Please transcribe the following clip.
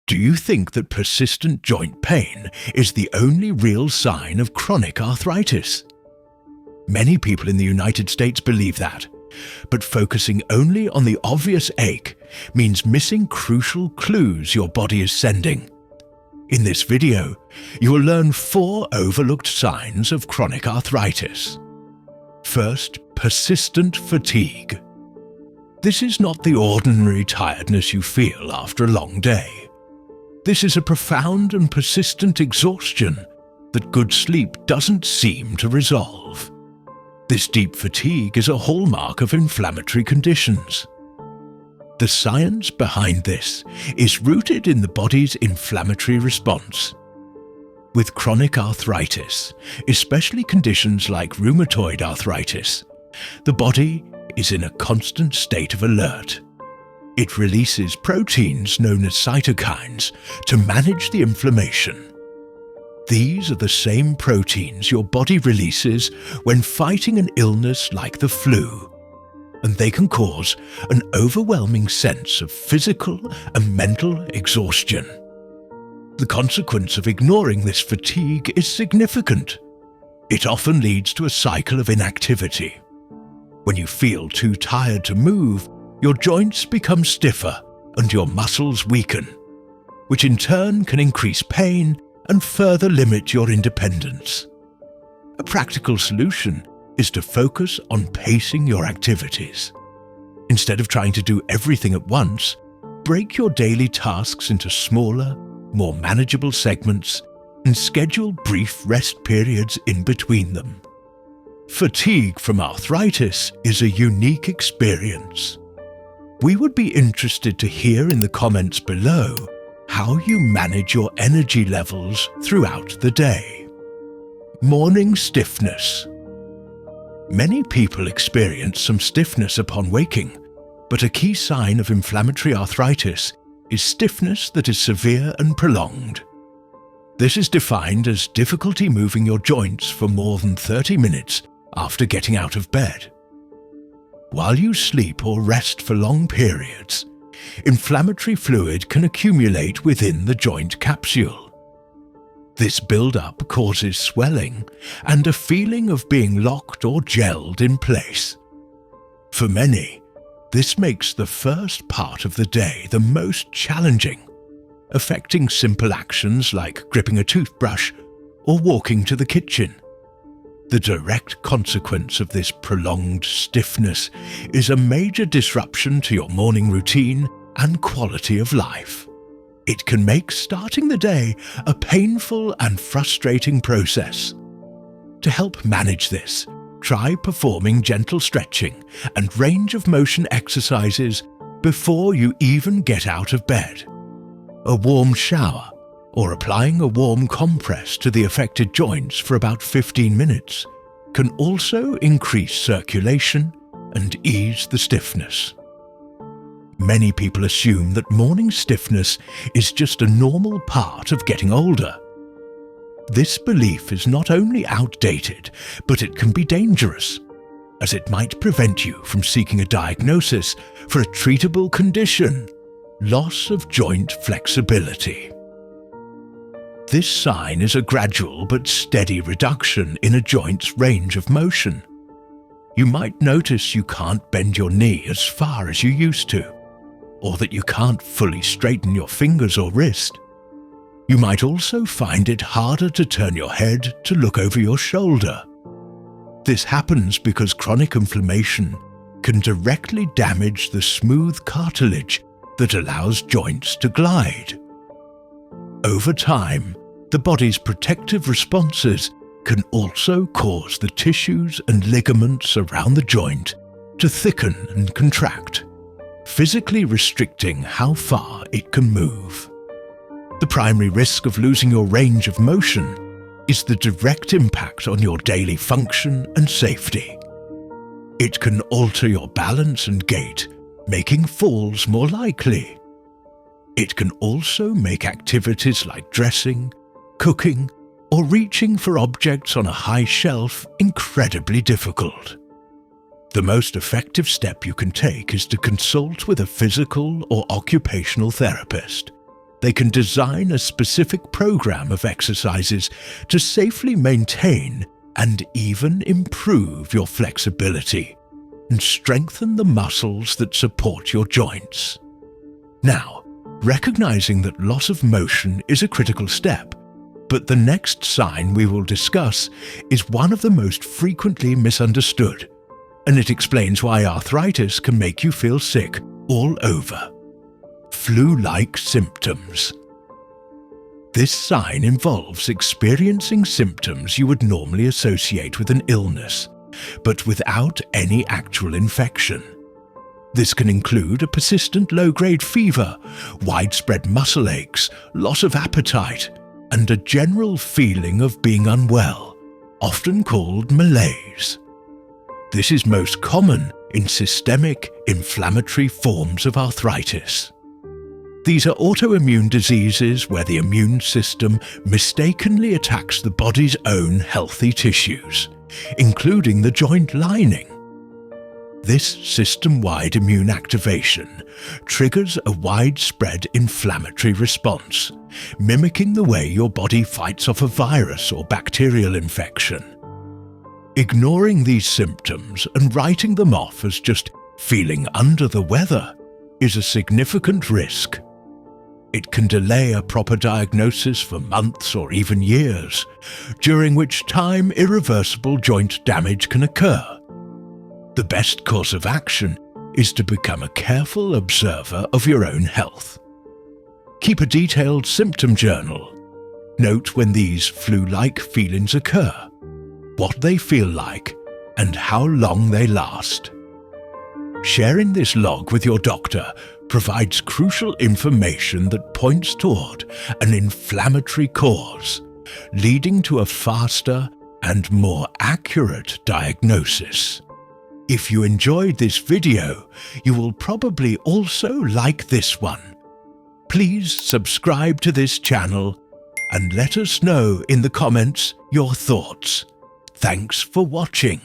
Do you think that persistent joint pain is the only real sign of chronic arthritis? Many people in the United States believe that, but focusing only on the obvious ache means missing crucial clues your body is sending. In this video, you will learn 4 overlooked signs of chronic arthritis. First, persistent fatigue. This is not the ordinary tiredness you feel after a long day. This is a profound and persistent exhaustion that good sleep doesn't seem to resolve. This deep fatigue is a hallmark of inflammatory conditions. The science behind this is rooted in the body's inflammatory response. With chronic arthritis, especially conditions like rheumatoid arthritis, the body is in a constant state of alert. It releases proteins known as cytokines to manage the inflammation. These are the same proteins your body releases when fighting an illness like the flu, and they can cause an overwhelming sense of physical and mental exhaustion. The consequence of ignoring this fatigue is significant. It often leads to a cycle of inactivity. When you feel too tired to move, your joints become stiffer and your muscles weaken, which in turn can increase pain and further limit your independence. A practical solution is to focus on pacing your activities. Instead of trying to do everything at once, break your daily tasks into smaller, more manageable segments and schedule brief rest periods in between them. Fatigue from arthritis is a unique experience. We would be interested to hear in the comments below how you manage your energy levels throughout the day. Morning stiffness. Many people experience some stiffness upon waking, but a key sign of inflammatory arthritis is stiffness that is severe and prolonged. This is defined as difficulty moving your joints for more than 30 minutes after getting out of bed. While you sleep or rest for long periods, inflammatory fluid can accumulate within the joint capsule. This build-up causes swelling and a feeling of being locked or gelled in place. For many, this makes the first part of the day the most challenging, affecting simple actions like gripping a toothbrush or walking to the kitchen. The direct consequence of this prolonged stiffness is a major disruption to your morning routine and quality of life. It can make starting the day a painful and frustrating process. To help manage this, try performing gentle stretching and range of motion exercises before you even get out of bed. A warm shower or applying a warm compress to the affected joints for about 15 minutes can also increase circulation and ease the stiffness. Many people assume that morning stiffness is just a normal part of getting older. This belief is not only outdated, but it can be dangerous, as it might prevent you from seeking a diagnosis for a treatable condition: loss of joint flexibility. This sign is a gradual but steady reduction in a joint's range of motion. You might notice you can't bend your knee as far as you used to, or that you can't fully straighten your fingers or wrist. You might also find it harder to turn your head to look over your shoulder. This happens because chronic inflammation can directly damage the smooth cartilage that allows joints to glide. Over time, the body's protective responses can also cause the tissues and ligaments around the joint to thicken and contract, physically restricting how far it can move. The primary risk of losing your range of motion is the direct impact on your daily function and safety. It can alter your balance and gait, making falls more likely. It can also make activities like dressing, cooking, or reaching for objects on a high shelf incredibly difficult. The most effective step you can take is to consult with a physical or occupational therapist. they can design a specific program of exercises to safely maintain and even improve your flexibility and strengthen the muscles that support your joints. Now, recognizing that loss of motion is a critical step, but the next sign we will discuss is one of the most frequently misunderstood, and it explains why arthritis can make you feel sick all over. Flu-like symptoms. This sign involves experiencing symptoms you would normally associate with an illness, but without any actual infection. This can include a persistent low-grade fever, widespread muscle aches, loss of appetite, and a general feeling of being unwell, often called malaise. This is most common in systemic inflammatory forms of arthritis. These are autoimmune diseases where the immune system mistakenly attacks the body's own healthy tissues, including the joint lining. This system-wide immune activation triggers a widespread inflammatory response, mimicking the way your body fights off a virus or bacterial infection. Ignoring these symptoms and writing them off as just feeling under the weather is a significant risk. It can delay a proper diagnosis for months or even years, during which time irreversible joint damage can occur. The best course of action is to become a careful observer of your own health. Keep a detailed symptom journal. Note when these flu-like feelings occur, what they feel like, and how long they last. Sharing this log with your doctor provides crucial information that points toward an inflammatory cause, leading to a faster and more accurate diagnosis. If you enjoyed this video, you will probably also like this one. Please subscribe to this channel and let us know in the comments your thoughts. Thanks for watching.